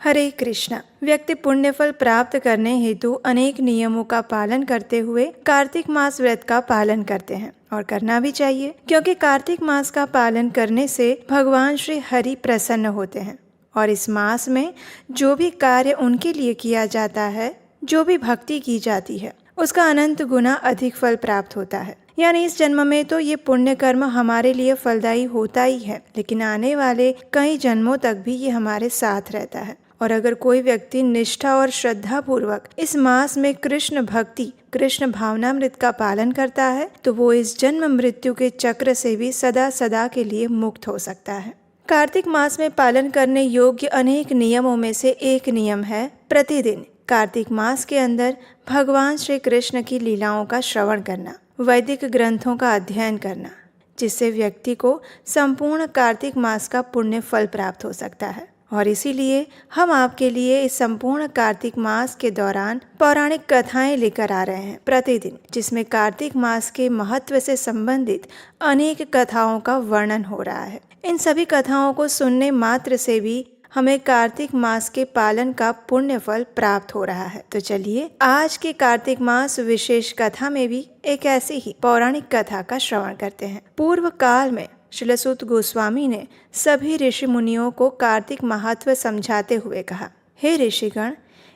हरे कृष्णा। व्यक्ति पुण्य फल प्राप्त करने हेतु अनेक नियमों का पालन करते हुए कार्तिक मास व्रत का पालन करते हैं और करना भी चाहिए, क्योंकि कार्तिक मास का पालन करने से भगवान श्री हरि प्रसन्न होते हैं और इस मास में जो भी कार्य उनके लिए किया जाता है, जो भी भक्ति की जाती है, उसका अनंत गुना अधिक फल प्राप्त होता है। यानी इस जन्म में तो ये पुण्य कर्म हमारे लिए फलदायी होता ही है, लेकिन आने वाले कई जन्मों तक भी ये हमारे साथ रहता है। और अगर कोई व्यक्ति निष्ठा और श्रद्धा पूर्वक इस मास में कृष्ण भक्ति, कृष्ण भावनामृत का पालन करता है, तो वो इस जन्म मृत्यु के चक्र से भी सदा सदा के लिए मुक्त हो सकता है। कार्तिक मास में पालन करने योग्य अनेक नियमों में से एक नियम है प्रतिदिन कार्तिक मास के अंदर भगवान श्री कृष्ण की लीलाओं का श्रवण करना, वैदिक ग्रंथों का अध्ययन करना, जिससे व्यक्ति को संपूर्ण कार्तिक मास का पुण्य फल प्राप्त हो सकता है। और इसीलिए हम आपके लिए इस संपूर्ण कार्तिक मास के दौरान पौराणिक कथाएं लेकर आ रहे हैं प्रतिदिन, जिसमें कार्तिक मास के महत्व से संबंधित अनेक कथाओं का वर्णन हो रहा है। इन सभी कथाओं को सुनने मात्र से भी हमें कार्तिक मास के पालन का पुण्य फल प्राप्त हो रहा है। तो चलिए आज के कार्तिक मास विशेष कथा में भी एक ऐसी ही पौराणिक कथा का श्रवण करते हैं। पूर्व काल में श्रील सूत गोस्वामी ने सभी ऋषि मुनियों को कार्तिक महत्व समझाते हुए कहा, हे ऋषिगण,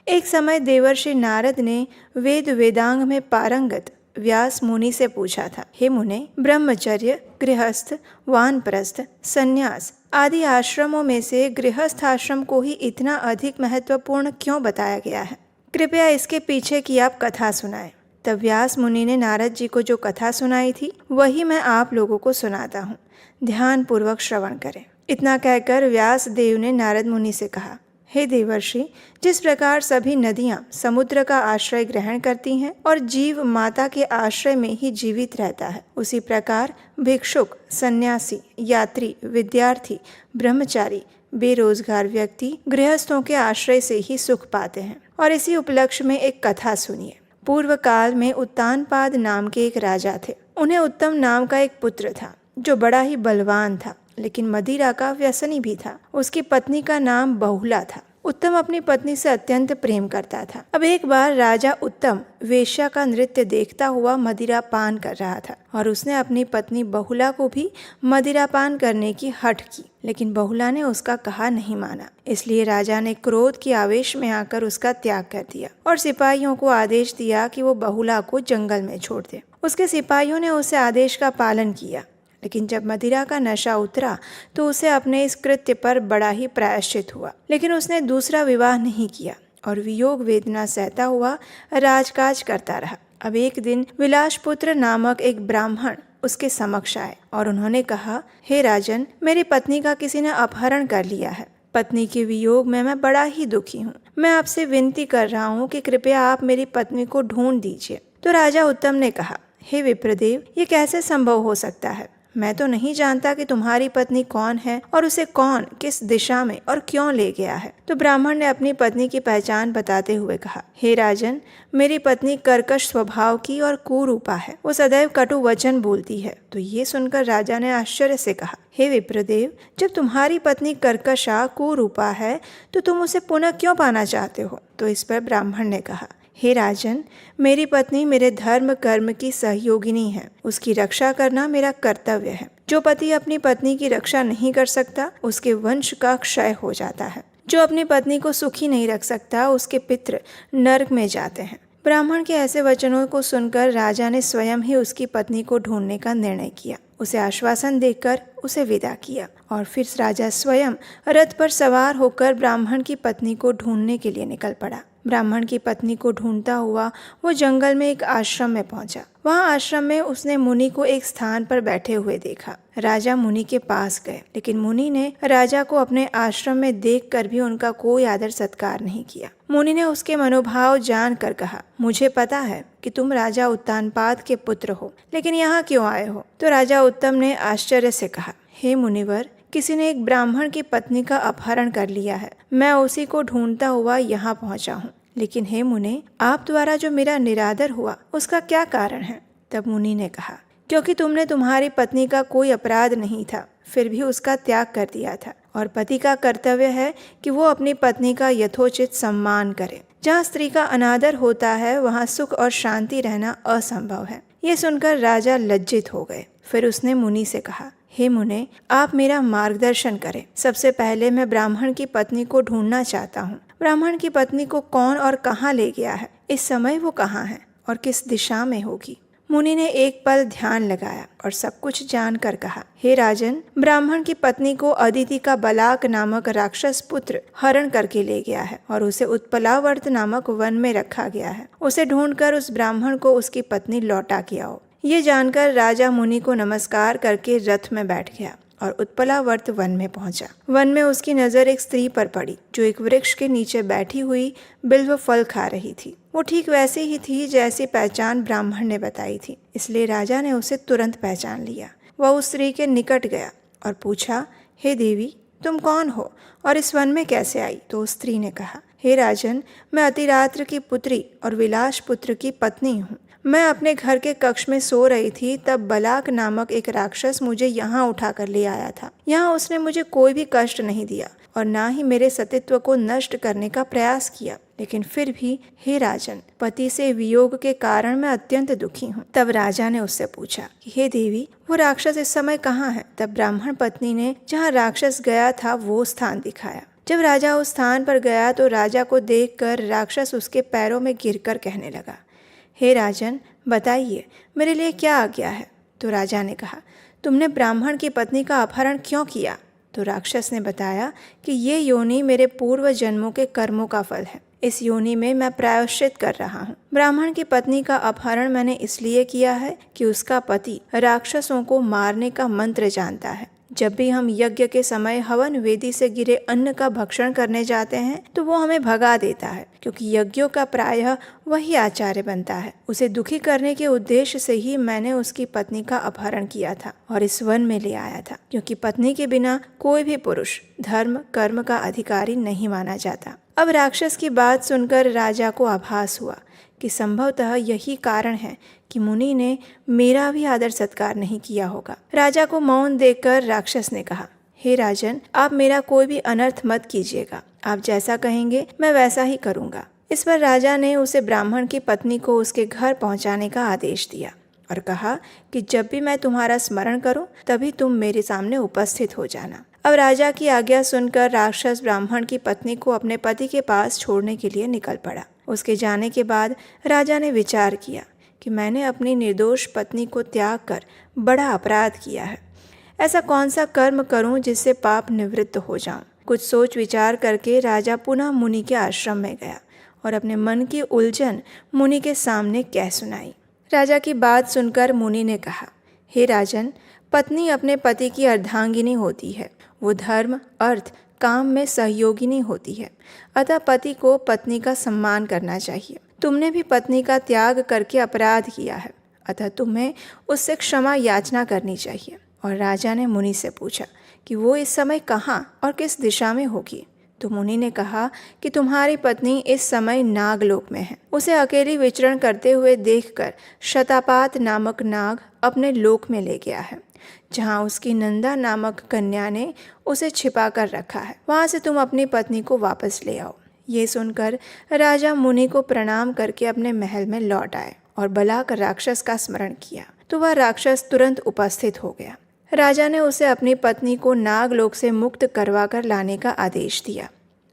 एक समय देवर्षि नारद ने वेद वेदांग में पारंगत व्यास मुनि से पूछा था, हे मुने, ब्रह्मचर्य, गृहस्थ, वानप्रस्थ, संन्यास आदि आश्रमों में से गृहस्थ आश्रम को ही इतना अधिक महत्वपूर्ण क्यों बताया गया है? कृपया इसके पीछे की आप कथा सुनाएं। तब व्यास मुनि ने नारद जी को जो कथा सुनाई थी वही मैं आप लोगों को सुनाता हूँ, ध्यान पूर्वक श्रवण करें। इतना कहकर व्यास देव ने नारद मुनि से कहा, हे देवर्षि, जिस प्रकार सभी नदियां समुद्र का आश्रय ग्रहण करती हैं और जीव माता के आश्रय में ही जीवित रहता है, उसी प्रकार भिक्षुक, सन्यासी, यात्री, विद्यार्थी, ब्रह्मचारी, बेरोजगार व्यक्ति गृहस्थों के आश्रय से ही सुख पाते हैं। और इसी उपलक्ष्य में एक कथा सुनिए। पूर्व काल में उत्तानपाद नाम के एक राजा थे। उन्हें उत्तम नाम का एक पुत्र था जो बड़ा ही बलवान था, लेकिन मदिरा का व्यसनी भी था। उसकी पत्नी का नाम बहुला था। उत्तम अपनी पत्नी से अत्यंत प्रेम करता था। अब एक बार राजा उत्तम वेश्या का नृत्य देखता हुआ मदिरा पान कर रहा था और उसने अपनी पत्नी बहुला को भी मदिरा पान करने की हठ की, लेकिन बहुला ने उसका कहा नहीं माना। इसलिए राजा ने क्रोध के आवेश में आकर उसका त्याग कर दिया और सिपाहियों को आदेश दिया कि वो बहुला को जंगल में छोड़ दे। उसके सिपाहियों ने उसे आदेश का पालन किया, लेकिन जब मदिरा का नशा उतरा तो उसे अपने इस कृत्य पर बड़ा ही प्रायश्चित हुआ। लेकिन उसने दूसरा विवाह नहीं किया और वियोग वेदना सहता हुआ राजकाज करता रहा। अब एक दिन विलासपुत्र नामक एक ब्राह्मण उसके समक्ष आए और उन्होंने कहा, हे राजन, मेरी पत्नी का किसी ने अपहरण कर लिया है। पत्नी के वियोग में मैं बड़ा ही दुखी हूँ। मैं आपसे विनती कर रहा हूँ कि कृपया आप मेरी पत्नी को ढूंढ दीजिए। तो राजा उत्तम ने कहा, हे विप्रदेव, ये कैसे संभव हो सकता है? मैं तो नहीं जानता कि तुम्हारी पत्नी कौन है और उसे कौन किस दिशा में और क्यों ले गया है। तो ब्राह्मण ने अपनी पत्नी की पहचान बताते हुए कहा, हे राजन, मेरी पत्नी कर्कश स्वभाव की और कुरूपा है। वो सदैव कटु वचन बोलती है। तो ये सुनकर राजा ने आश्चर्य से कहा, हे विप्रदेव, जब तुम्हारी पत्नी कर्कशा कुरूपा है तो तुम उसे पुनः क्यों पाना चाहते हो? तो इस पर ब्राह्मण ने कहा, हे राजन, मेरी पत्नी मेरे धर्म कर्म की सहयोगिनी है। उसकी रक्षा करना मेरा कर्तव्य है। जो पति अपनी पत्नी की रक्षा नहीं कर सकता उसके वंश का क्षय हो जाता है। जो अपनी पत्नी को सुखी नहीं रख सकता उसके पितृ नरक में जाते हैं। ब्राह्मण के ऐसे वचनों को सुनकर राजा ने स्वयं ही उसकी पत्नी को ढूंढने का निर्णय किया। उसे आश्वासन देकर उसे विदा किया और फिर राजा स्वयं रथ पर सवार होकर ब्राह्मण की पत्नी को ढूंढने के लिए निकल पड़ा। ब्राह्मण की पत्नी को ढूंढता हुआ वो जंगल में एक आश्रम में पहुंचा। वहां आश्रम में उसने मुनि को एक स्थान पर बैठे हुए देखा। राजा मुनि के पास गए, लेकिन मुनि ने राजा को अपने आश्रम में देखकर भी उनका कोई आदर सत्कार नहीं किया। मुनि ने उसके मनोभाव जानकर कहा, मुझे पता है कि तुम राजा उत्तानपाद के पुत्र हो, लेकिन यहाँ क्यों आए हो? तो राजा उत्तम ने आश्चर्य से कहा, हे मुनिवर, किसी ने एक ब्राह्मण की पत्नी का अपहरण कर लिया है। मैं उसी को ढूंढता हुआ यहाँ पहुँचा हूँ। लेकिन हे मुने, आप द्वारा जो मेरा निरादर हुआ उसका क्या कारण है? तब मुनि ने कहा, क्योंकि तुमने तुम्हारी पत्नी का कोई अपराध नहीं था, फिर भी उसका त्याग कर दिया था और पति का कर्तव्य है कि वो अपनी पत्नी का यथोचित सम्मान करे। जहाँ स्त्री का अनादर होता है वहाँ सुख और शांति रहना असंभव है। ये सुनकर राजा लज्जित हो गए। फिर उसने मुनि से कहा, हे मुने, आप मेरा मार्गदर्शन करें। सबसे पहले मैं ब्राह्मण की पत्नी को ढूंढना चाहता हूँ। ब्राह्मण की पत्नी को कौन और कहाँ ले गया है? इस समय वो कहाँ है और किस दिशा में होगी? मुनि ने एक पल ध्यान लगाया और सब कुछ जानकर कहा, हे राजन, ब्राह्मण की पत्नी को अदिति का बलाक नामक राक्षस पुत्र हरण करके ले गया है और उसे उत्पलावर्त नामक वन में रखा गया है। उसे ढूंढकर उस ब्राह्मण को उसकी पत्नी लौटा के आओ। ये जानकर राजा मुनि को नमस्कार करके रथ में बैठ गया और उत्पलावर्त वन में पहुंचा। वन में उसकी नजर एक स्त्री पर पड़ी जो एक वृक्ष के नीचे बैठी हुई बिल्व फल खा रही थी। वो ठीक वैसी ही थी जैसी पहचान ब्राह्मण ने बताई थी, इसलिए राजा ने उसे तुरंत पहचान लिया। वह उस स्त्री के निकट गया और पूछा, हे देवी, तुम कौन हो और इस वन में कैसे आई? तो उस स्त्री ने कहा, हे राजन, मैं अतिरात्र की पुत्री और विलास पुत्र की पत्नी हूँ। मैं अपने घर के कक्ष में सो रही थी, तब बलाक नामक एक राक्षस मुझे यहाँ उठाकर ले आया था। यहाँ उसने मुझे कोई भी कष्ट नहीं दिया और ना ही मेरे सतीत्व को नष्ट करने का प्रयास किया, लेकिन फिर भी हे राजन, पति से वियोग के कारण मैं अत्यंत दुखी हूँ। तब राजा ने उससे पूछा कि हे देवी, वो राक्षस इस समय कहाँ है? तब ब्राह्मण पत्नी ने जहाँ राक्षस गया था वो स्थान दिखाया। जब राजा उस स्थान पर गया तो राजा को देखकर राक्षस उसके पैरों में गिरकर कहने लगा, हे राजन, बताइए मेरे लिए क्या आज्ञा है? तो राजा ने कहा, तुमने ब्राह्मण की पत्नी का अपहरण क्यों किया? तो राक्षस ने बताया कि ये योनि मेरे पूर्व जन्मों के कर्मों का फल है। इस योनि में मैं प्रायश्चित कर रहा हूँ। ब्राह्मण की पत्नी का अपहरण मैंने इसलिए किया है कि उसका पति राक्षसों को मारने का मंत्र जानता है। जब भी हम यज्ञ के समय हवन वेदी से गिरे अन्न का भक्षण करने जाते हैं तो वो हमें भगा देता है, क्योंकि यज्ञों का प्रायः वही आचार्य बनता है। उसे दुखी करने के उद्देश्य से ही मैंने उसकी पत्नी का अपहरण किया था और इस वन में ले आया था, क्योंकि पत्नी के बिना कोई भी पुरुष धर्म कर्म का अधिकारी नहीं माना जाता। अब राक्षस की बात सुनकर राजा को आभास हुआ कि संभवतः यही कारण है कि मुनि ने मेरा भी आदर सत्कार नहीं किया होगा। राजा को मौन देखकर राक्षस ने कहा, हे राजन, आप मेरा कोई भी अनर्थ मत कीजिएगा। आप जैसा कहेंगे मैं वैसा ही करूँगा। इस पर राजा ने उसे ब्राह्मण की पत्नी को उसके घर पहुँचाने का आदेश दिया और कहा कि जब भी मैं तुम्हारा स्मरण करूं तभी तुम मेरे सामने उपस्थित हो जाना। अब राजा की आज्ञा सुनकर राक्षस ब्राह्मण की पत्नी को अपने पति के पास छोड़ने के लिए निकल पड़ा। उसके जाने के बाद राजा ने विचार किया कि मैंने अपनी निर्दोष पत्नी को त्याग कर बड़ा अपराध किया है। ऐसा कौन सा कर्म करूं जिससे पाप निवृत्त हो जाऊं? कुछ सोच विचार करके राजा पुनः मुनि के आश्रम में गया और अपने मन की उलझन मुनि के सामने कह सुनाई। राजा की बात सुनकर मुनि ने कहा, हे राजन, पत्नी अपने पति की अर्धांगिनी होती है। वो धर्म अर्थ काम में सहयोगिनी होती है, अतः पति को पत्नी का सम्मान करना चाहिए। तुमने भी पत्नी का त्याग करके अपराध किया है, अतः तुम्हें उससे क्षमा याचना करनी चाहिए। और राजा ने मुनि से पूछा कि वो इस समय कहाँ और किस दिशा में होगी। तो मुनि ने कहा कि तुम्हारी पत्नी इस समय नागलोक में है। उसे अकेली विचरण करते हुए देखकर शतापात नामक नाग अपने लोक में ले गया है, जहाँ उसकी नंदा नामक कन्या ने उसे छिपा कर रखा है। वहाँ से तुम अपनी पत्नी को वापस ले आओ। ये सुनकर राजा मुनि को प्रणाम करके अपने महल में लौट आए और बलाक राक्षस का स्मरण किया तो वह राक्षस तुरंत उपस्थित हो गया। राजा ने उसे अपनी पत्नी को नागलोक से मुक्त करवा कर लाने का आदेश दिया।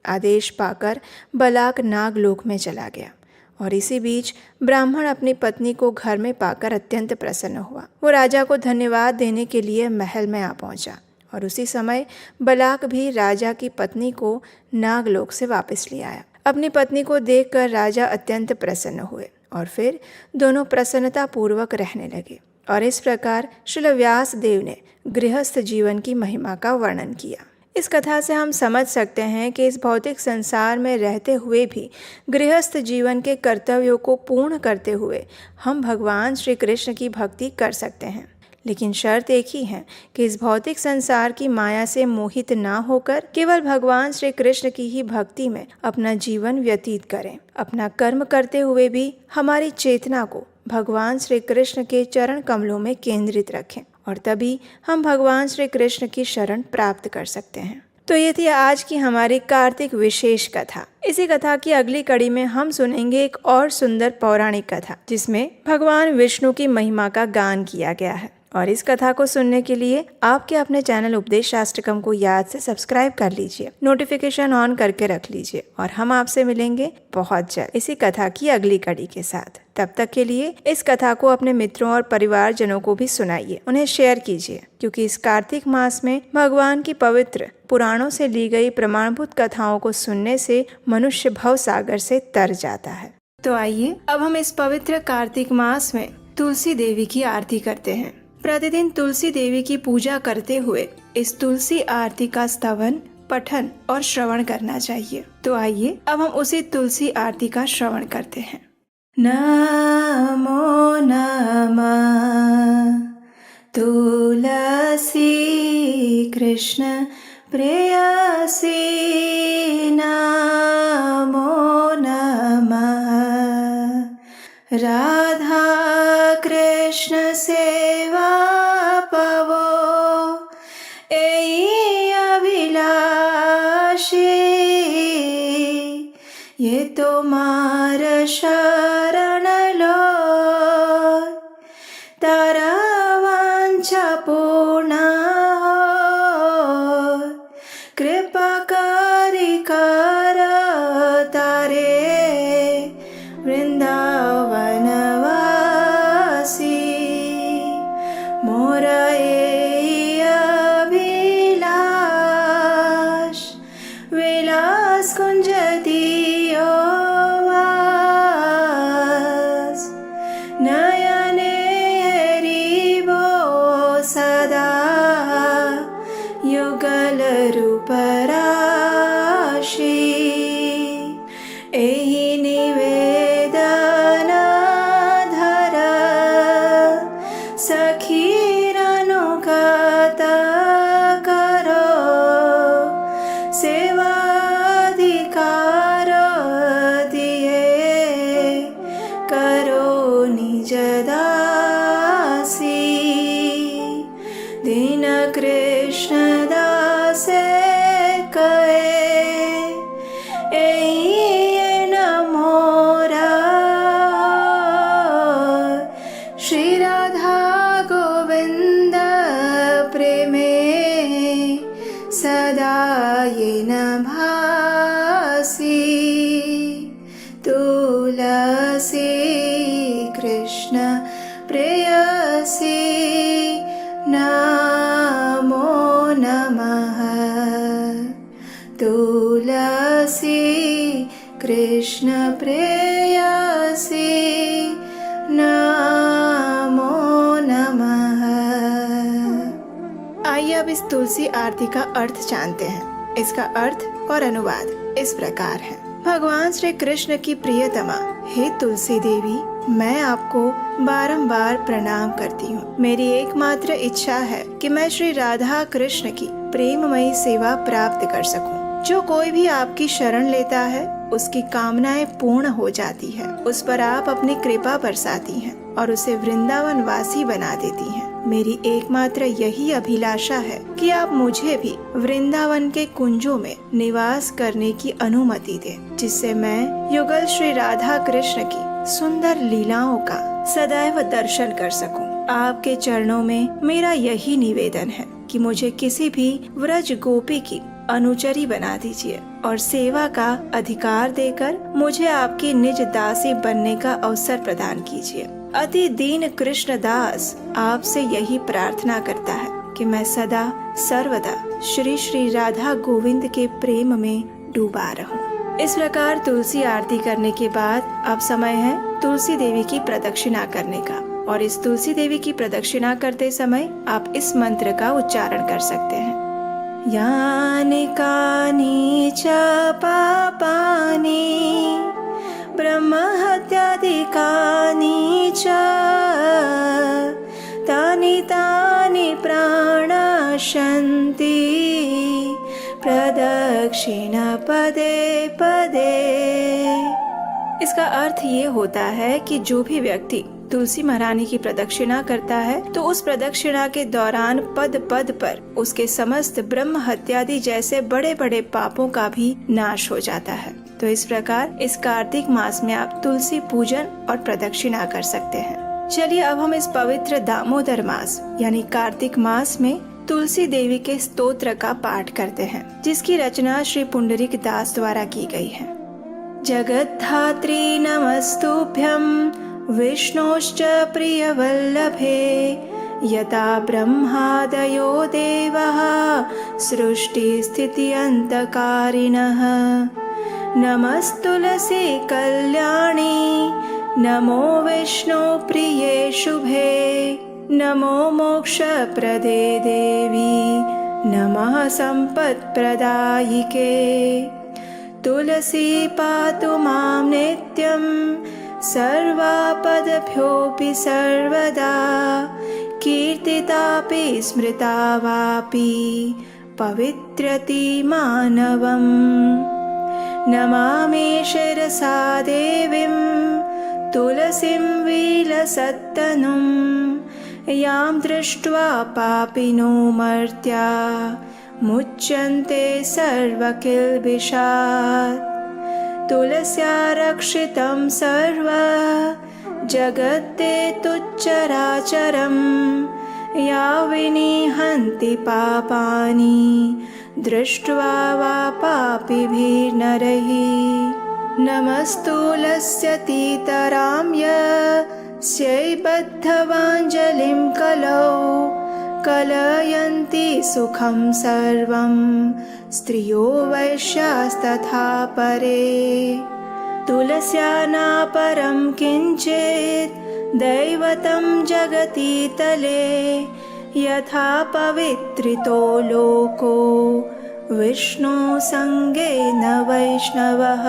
आदेश पाकर बलाक नागलोक में चला गया और इसी बीच ब्राह्मण अपनी पत्नी को घर में पाकर अत्यंत प्रसन्न हुआ। वो राजा को धन्यवाद देने के लिए महल में आ पहुंचा और उसी समय बलाक भी राजा की पत्नी को नागलोक से वापस ले आया। अपनी पत्नी को देखकर राजा अत्यंत प्रसन्न हुए और फिर दोनों प्रसन्नता पूर्वक रहने लगे। और इस प्रकार श्रील व्यास देव ने गृहस्थ जीवन की महिमा का वर्णन किया। इस कथा से हम समझ सकते हैं कि इस भौतिक संसार में रहते हुए भी गृहस्थ जीवन के कर्तव्यों को पूर्ण करते हुए हम भगवान श्री कृष्ण की भक्ति कर सकते हैं। लेकिन शर्त एक ही है कि इस भौतिक संसार की माया से मोहित ना होकर केवल भगवान श्री कृष्ण की ही भक्ति में अपना जीवन व्यतीत करें। अपना कर्म करते हुए भी हमारी चेतना को भगवान श्री कृष्ण के चरण कमलों में केंद्रित रखें और तभी हम भगवान श्री कृष्ण की शरण प्राप्त कर सकते हैं। तो ये थी आज की हमारी कार्तिक विशेष कथा। इसी कथा की अगली कड़ी में हम सुनेंगे एक और सुंदर पौराणिक कथा जिसमें भगवान विष्णु की महिमा का गान किया गया है। और इस कथा को सुनने के लिए आपके अपने चैनल उपदेश शास्त्रकम को याद से सब्सक्राइब कर लीजिए, नोटिफिकेशन ऑन करके रख लीजिए और हम आपसे मिलेंगे बहुत जल्द इसी कथा की अगली कड़ी के साथ। तब तक के लिए इस कथा को अपने मित्रों और परिवारजनों को भी सुनाइए, उन्हें शेयर कीजिए, क्योंकि इस कार्तिक मास में भगवान की पवित्र पुराणों से ली गई प्रमाणभूत कथाओं को सुनने से मनुष्य भव सागर से तर जाता है। तो आइए अब हम इस पवित्र कार्तिक मास में तुलसी देवी की आरती करते हैं। प्रतिदिन तुलसी देवी की पूजा करते हुए इस तुलसी आरती का स्तवन, पठन और श्रवण करना चाहिए। तो आइए अब हम उसी तुलसी आरती का श्रवण करते हैं। नमो नमः तुलसी कृष्ण प्रेयसी, नमो नमः राधा कृष्ण सेवा पवो, एई अभिलाषी, ये तुम्हार शरण लो, तारा वांछा पूर्ण हो, कृपा करी कर तारे वृंदावन वासी, मोर एई अभिलाष, विलास कुंज दियो वास, नयने हरिबो सदा, युगल रूप राशि, एहि निवेदन धर, सखीर अनुगत करो, सेवाधिकार दिए करो निज दासी, दीन कृष्ण दासे कहे, एई मोरा, श्री राधा गोविंद प्रेमे सदा येन भासी, तुलसी कृष्ण प्रेयसी, नमो नमः तुलसी कृष्ण प्रेयसी, नमो नमः। आइए अब इस तुलसी आरती का अर्थ जानते हैं। इसका अर्थ और अनुवाद इस प्रकार है। भगवान श्री कृष्ण की प्रियतमा हे तुलसी देवी, मैं आपको बारंबार प्रणाम करती हूँ। मेरी एकमात्र इच्छा है कि मैं श्री राधा कृष्ण की प्रेममयी सेवा प्राप्त कर सकूं। जो कोई भी आपकी शरण लेता है उसकी कामनाएं पूर्ण हो जाती है, उस पर आप अपनी कृपा बरसाती हैं और उसे वृंदावन वासी बना देती हैं। मेरी एकमात्र यही अभिलाषा है कि आप मुझे भी वृंदावन के कुंजों में निवास करने की अनुमति दें, जिससे मैं युगल श्री राधा कृष्ण की सुंदर लीलाओं का सदैव दर्शन कर सकूं। आपके चरणों में मेरा यही निवेदन है कि मुझे किसी भी व्रज गोपी की अनुचरी बना दीजिए और सेवा का अधिकार देकर मुझे आपकी निज दासी बनने का अवसर प्रदान कीजिए। अति दीन कृष्ण दास आपसे यही प्रार्थना करता है कि मैं सदा सर्वदा श्री श्री राधा गोविंद के प्रेम में डूबा रहूं। इस प्रकार तुलसी आरती करने के बाद अब समय है तुलसी देवी की प्रदक्षिणा करने का। और इस तुलसी देवी की प्रदक्षिणा करते समय आप इस मंत्र का उच्चारण कर सकते हैं। यानि कानि च पापानि ब्रह्महत्यादिकानि च तानि तानि प्राणशन्ति प्रदक्षिण पदे पदे। इसका अर्थ ये होता है कि जो भी व्यक्ति तुलसी महारानी की प्रदक्षिणा करता है तो उस प्रदक्षिणा के दौरान पद पद पर उसके समस्त ब्रह्म हत्यादि जैसे बड़े बड़े पापों का भी नाश हो जाता है। तो इस प्रकार इस कार्तिक मास में आप तुलसी पूजन और प्रदक्षिणा कर सकते हैं। चलिए अब हम इस पवित्र दामोदर मास यानी कार्तिक मास में तुलसी देवी के स्तोत्र का पाठ करते हैं, जिसकी रचना श्री पुंडरीक दास द्वारा की गई है। जगद्धात्री नमस्तुभ्यं विष्णोश्च प्रियवल्लभे यथा ब्रह्मादयो देवः सृष्टिस्थित्यन्तकारिणः नमस्तुलसी कल्याणी नमो विष्णु प्रिये शुभे नमो मोक्षप्रदे देवी नमः सम्पत्प्रदायिके तुलसी पातु मां नित्यं सर्वापदभ्योऽपि सर्वदा कीर्तितापि स्मृता वापि पवित्रति मानवम् नमामि शिरसा देवीं तुलसीं विलसत्तनुं यां दृष्ट्वा पापिनो मर्त्या मुच्यन्ते सर्वकिल्बिषात् तुलस्या रक्षितं सर्व जगत्ते तुच्चराचरम् या विनिहन्ति पापानि दृष्ट्वा वा पापिभिर्नरैः नमस्तुलस्यतीतरां यस्यै बद्धवाञ्जलिं कलौ कलयन्ति सुखं सर्वं स्त्रियो वैश्यास्तथा परे तुलस्या नापरं किञ्चित् दैवतं जगति तले यथा पवित्रितो लोको विष्णु संगेन वैष्णवः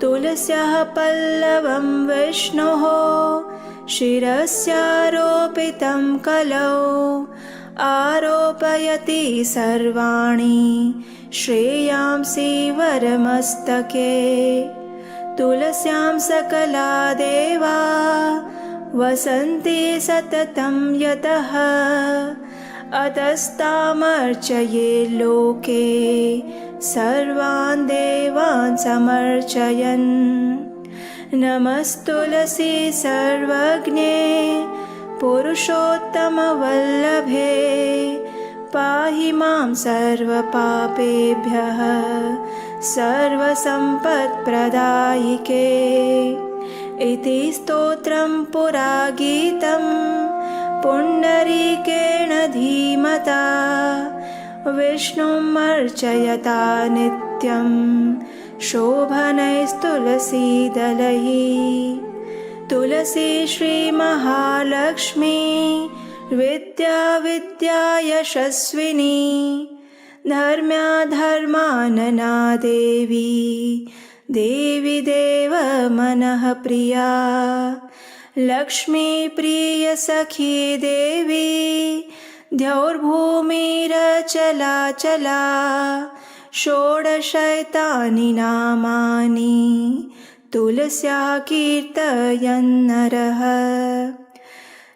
तुलस्याः पल्लवं विष्णोः शिरस्यारोपितं कलौ आरोपयति सर्वाणि श्रेयांसि वरमस्तके तुलस्यां सकला देवा वसन्ति सततं यतः अतस्तामर्चये लोके सर्वान् देवान् समर्चयन् नमस्तुलसी सर्वज्ञे पुरुषोत्तमवल्लभे पाहि मां सर्वपापेभ्यः सर्वसम्पत्प्रदायिके इति स्तोत्रं पुरा गीतं पुण्डरीकेण धीमता विष्णुम् अर्चयता नित्यं शोभनैस्तुलसीदलैः तुलसी श्रीमहालक्ष्मी विद्या विद्यायशस्विनी धर्म्याधर्मानना देवी देवी देव मनः प्रिया लक्ष्मी प्रिय सखी देवी द्यौर्भूमिरचला चला षोडशैतानि नामानि तुलस्या कीर्तयन्नरः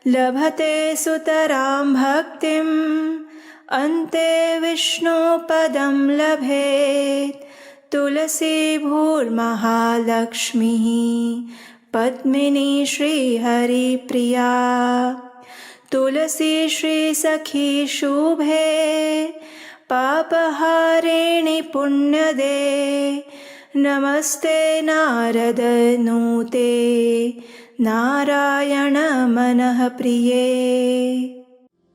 लभते सुतरां भक्तिम् अन्ते विष्णुपदं लभेत् तुलसी भूर्महालक्ष्मीः पद्मिनी श्रीहरिप्रिया तुलसी श्रीसखी शुभे पापहारिणि पुण्यदे नमस्ते नारद नूते नारायण मनः प्रिये।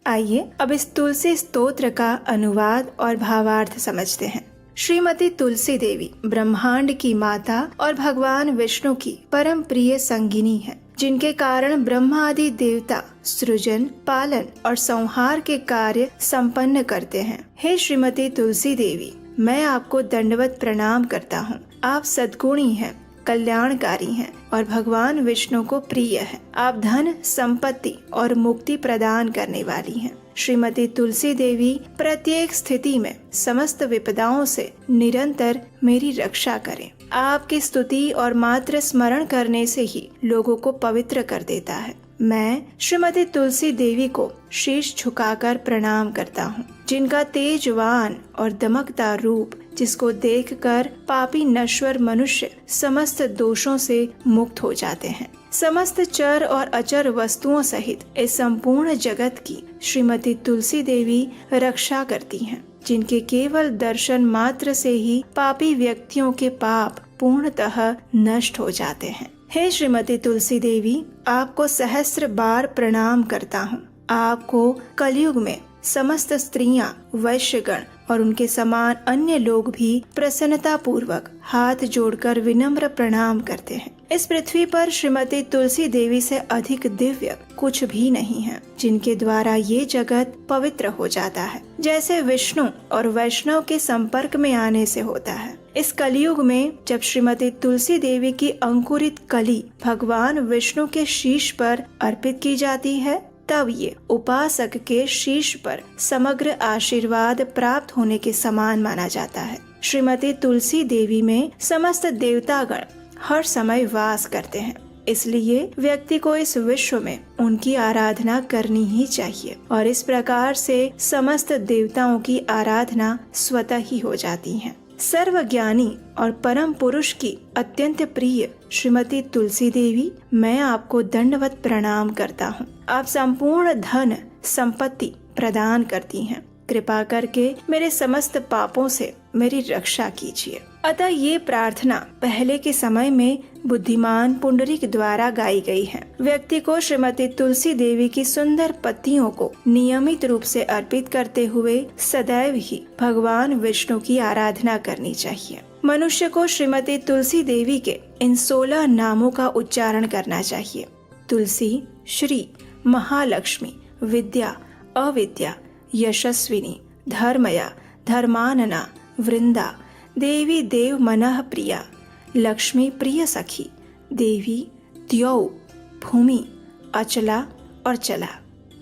आइए अब इस तुलसी स्तोत्र का अनुवाद और भावार्थ समझते हैं। श्रीमती तुलसी देवी ब्रह्मांड की माता और भगवान विष्णु की परम प्रिय संगिनी है, जिनके कारण ब्रह्मा आदि देवता सृजन, पालन और संहार के कार्य संपन्न करते हैं। हे श्रीमती तुलसी देवी, मैं आपको दंडवत प्रणाम करता हूँ। आप सद्गुणी हैं, कल्याणकारी हैं और भगवान विष्णु को प्रिय है। आप धन, संपत्ति और मुक्ति प्रदान करने वाली हैं। श्रीमती तुलसी देवी प्रत्येक स्थिति में समस्त विपदाओं से निरंतर मेरी रक्षा करें। आपकी स्तुति और मात्र स्मरण करने से ही लोगों को पवित्र कर देता है। मैं श्रीमती तुलसी देवी को शीश झुकाकर प्रणाम करता हूँ, जिनका तेजवान और दमकता रूप, जिसको देखकर पापी नश्वर मनुष्य समस्त दोषों से मुक्त हो जाते हैं। समस्त चर और अचर वस्तुओं सहित इस संपूर्ण जगत की श्रीमती तुलसी देवी रक्षा करती हैं, जिनके केवल दर्शन मात्र से ही पापी व्यक्तियों के पाप पूर्णतः नष्ट हो जाते हैं। हे श्रीमती तुलसी देवी, आपको सहस्त्र बार प्रणाम करता हूँ। आपको कलयुग में समस्त स्त्रियां, वैश्यगण और उनके समान अन्य लोग भी प्रसन्नता पूर्वक हाथ जोड़कर विनम्र प्रणाम करते हैं। इस पृथ्वी पर श्रीमती तुलसी देवी से अधिक दिव्य कुछ भी नहीं है, जिनके द्वारा ये जगत पवित्र हो जाता है, जैसे विष्णु और वैष्णव के संपर्क में आने से होता है। इस कलयुग में जब श्रीमती तुलसी देवी की अंकुरित कली भगवान विष्णु के शीश पर अर्पित की जाती है, तब ये उपासक के शीश पर समग्र आशीर्वाद प्राप्त होने के समान माना जाता है। श्रीमती तुलसी देवी में समस्त देवतागण हर समय वास करते हैं, इसलिए व्यक्ति को इस विश्व में उनकी आराधना करनी ही चाहिए और इस प्रकार से समस्त देवताओं की आराधना स्वतः ही हो जाती है। सर्वज्ञानी और परम पुरुष की अत्यंत प्रिय श्रीमती तुलसी देवी, मैं आपको दंडवत प्रणाम करता हूँ। आप संपूर्ण धन संपत्ति प्रदान करती हैं। कृपा करके मेरे समस्त पापों से मेरी रक्षा कीजिए। अतः ये प्रार्थना पहले के समय में बुद्धिमान पुंडरीक द्वारा गाई गई है। व्यक्ति को श्रीमती तुलसी देवी की सुंदर पत्तियों को नियमित रूप से अर्पित करते हुए सदैव ही भगवान विष्णु की आराधना करनी चाहिए। मनुष्य को श्रीमती तुलसी देवी के इन 16 नामों का उच्चारण करना चाहिए। तुलसी, श्री, महालक्ष्मी, विद्या, अविद्या, यशस्विनी, धर्मया, धर्मानना, वृंदा, देवी देव मनः प्रिया, लक्ष्मी प्रिय सखी, देवी, द्यौ, भूमि, अचला और चला।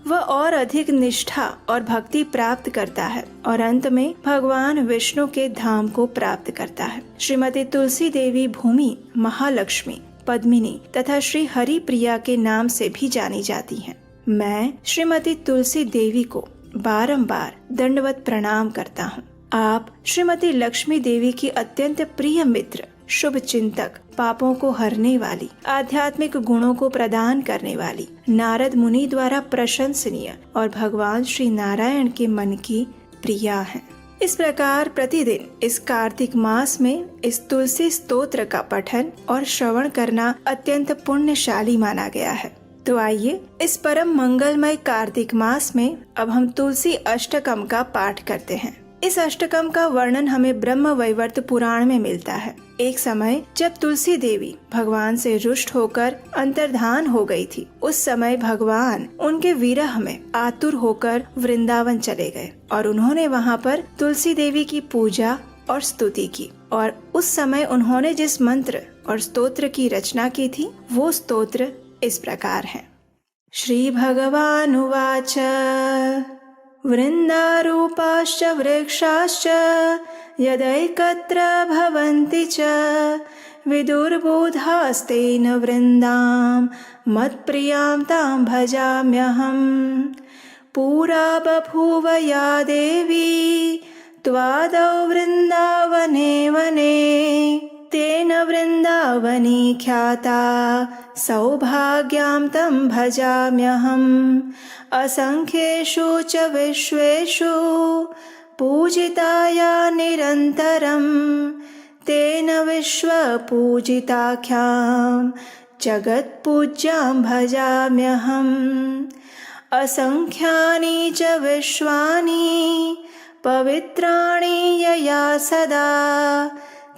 वह और अधिक निष्ठा और भक्ति प्राप्त करता है और अंत में भगवान विष्णु के धाम को प्राप्त करता है। श्रीमती तुलसी देवी भूमि, महालक्ष्मी, पद्मिनी तथा श्री हरि प्रिया के नाम से भी जानी जाती हैं। मैं श्रीमती तुलसी देवी को बारंबार दंडवत प्रणाम करता हूँ। आप श्रीमती लक्ष्मी देवी की अत्यंत प्रिय मित्र, शुभ चिंतक, पापों को हरने वाली, आध्यात्मिक गुणों को प्रदान करने वाली, नारद मुनि द्वारा प्रशंसनीय और भगवान श्री नारायण के मन की प्रिया हैं। इस प्रकार प्रतिदिन इस कार्तिक मास में इस तुलसी स्तोत्र का पठन और श्रवण करना अत्यंत पुण्यशाली माना गया है। तो आइए इस परम मंगलमय कार्तिक मास में अब हम तुलसी अष्टकम का पाठ करते हैं। इस अष्टकम का वर्णन हमें ब्रह्म वैवर्त पुराण में मिलता है। एक समय जब तुलसी देवी भगवान से रुष्ट होकर अंतर्धान हो गई थी, उस समय भगवान उनके विरह में आतुर होकर वृंदावन चले गए और उन्होंने वहाँ पर तुलसी देवी की पूजा और स्तुति की। और उस समय उन्होंने जिस मंत्र और स्तोत्र की रचना की थी, वो स्तोत्र इस प्रकार है। श्री भगवानुवाच वृन्दारूपाश्च वृक्षाश्च यदैकत्र भवन्ति च विदुर्बोधास्तेन वृन्दां मत्प्रियां तां भजाम्यहम्। पुरा बभूव या देवी त्वादौ वृन्दावने वने तेन वृन्दावनी ख्याता सौभाग्यां तं भजाम्यहम्। असंख्येषु च विश्वेषु पूजिताया निरन्तरं तेन विश्वपूजिताख्यां जगत्पूज्यां भजाम्यहम्। असंख्यानि च विश्वानि पवित्राणि यया सदा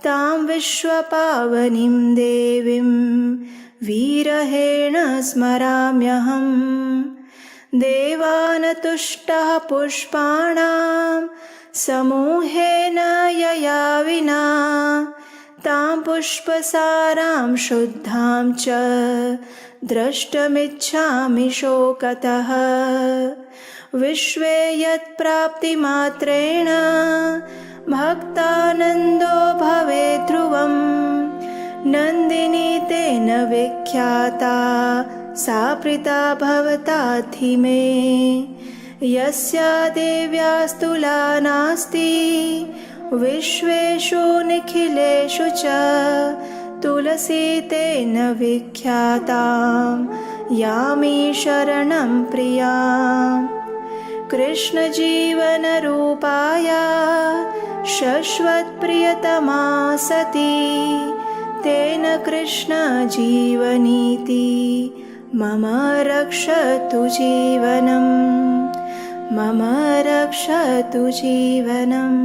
तां विश्वपावनीं देवीं विरहेण स्मराम्यहम्। देवानतुष्टः पुष्पाणां समूहेन यया विना तां पुष्पसारां शुद्धां च द्रष्टुमिच्छामि शोकतः। विश्वे यत्प्राप्तिमात्रेण भक्तानन्दो भवेत् ध्रुवम्। नन्दिनी तेन विख्याता सा प्रीता भवताद्धि मे। यस्या देव्यास्तुला नास्ति विश्वेषु निखिलेषु च। तुलसी तेन विख्यातां यामि शरणं प्रियाम्। कृष्णजीवनरूपाया शश्वत्प्रियतमा सती। तेन कृष्णजीवनीति मम रक्षतु जीवनम्। मम रक्षतु जीवनम्।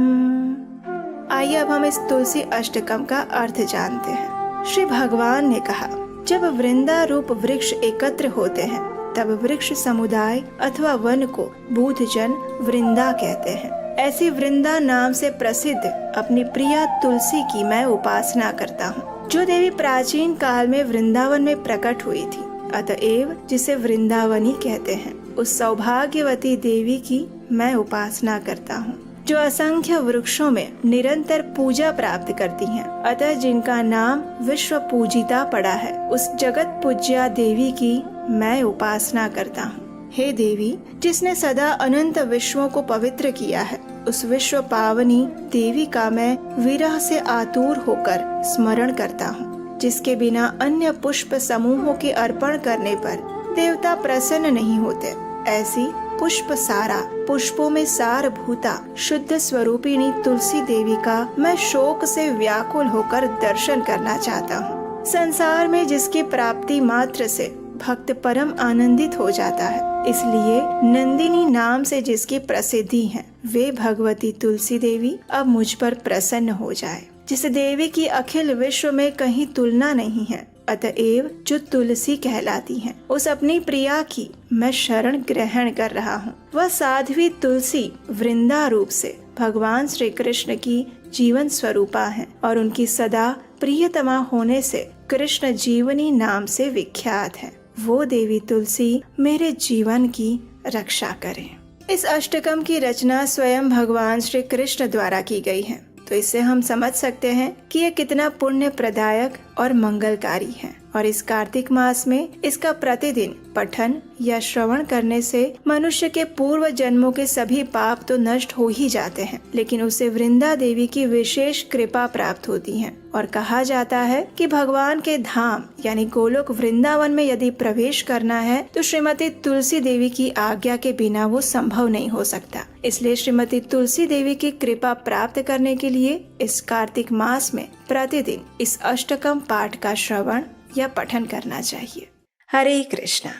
आइए अब हम इस तुलसी अष्टकम का अर्थ जानते हैं। श्री भगवान ने कहा, जब वृंदा रूप वृक्ष एकत्र होते हैं तब वृक्ष समुदाय अथवा वन को बूढ़जन वृंदा कहते हैं। ऐसी वृंदा नाम से प्रसिद्ध अपनी प्रिया तुलसी की मैं उपासना करता हूँ, जो देवी प्राचीन काल में वृंदावन में प्रकट हुई थी, अतएव जिसे वृंदावनी कहते हैं। उस सौभाग्यवती देवी की मैं उपासना करता हूँ, जो असंख्य वृक्षों में निरंतर पूजा प्राप्त करती हैं। अतः जिनका नाम विश्व पूजिता पड़ा है, उस जगत पूज्या देवी की मैं उपासना करता हूँ। हे देवी, जिसने सदा अनंत विश्वों को पवित्र किया है, उस विश्व पावनी देवी का मैं विरह से आतुर होकर स्मरण करता हूँ, जिसके बिना अन्य पुष्प समूहों के अर्पण करने पर देवता प्रसन्न नहीं होते। ऐसी पुष्प सारा, पुष्पों में सार भूता शुद्ध स्वरूपिणी तुलसी देवी का मैं शोक से व्याकुल होकर दर्शन करना चाहता हूँ। संसार में जिसकी प्राप्ति मात्र से भक्त परम आनंदित हो जाता है, इसलिए नंदिनी नाम से जिसकी प्रसिद्धि है, वे भगवती तुलसी देवी अब मुझ पर प्रसन्न हो जाए। जिस देवी की अखिल विश्व में कहीं तुलना नहीं है, अतएव जो तुलसी कहलाती है, उस अपनी प्रिया की मैं शरण ग्रहण कर रहा हूँ। वह साध्वी तुलसी वृंदा रूप से भगवान श्री कृष्ण की जीवन स्वरूपा है और उनकी सदा प्रियतमा होने से कृष्ण जीवनी नाम से विख्यात है। वो देवी तुलसी मेरे जीवन की रक्षा करे। इस अष्टकम की रचना स्वयं भगवान श्री कृष्ण द्वारा की गई है, तो इससे हम समझ सकते हैं कि ये कितना पुण्य प्रदायक और मंगलकारी है। और इस कार्तिक मास में इसका प्रतिदिन पठन या श्रवण करने से मनुष्य के पूर्व जन्मों के सभी पाप तो नष्ट हो ही जाते हैं, लेकिन उसे वृंदा देवी की विशेष कृपा प्राप्त होती है। और कहा जाता है कि भगवान के धाम यानी गोलोक वृंदावन में यदि प्रवेश करना है तो श्रीमती तुलसी देवी की आज्ञा के बिना वो संभव नहीं हो सकता। इसलिए श्रीमती तुलसी देवी की कृपा प्राप्त करने के लिए इस कार्तिक मास में प्रतिदिन इस अष्टकम पाठ का श्रवण या पठन करना चाहिए। हरे कृष्णा।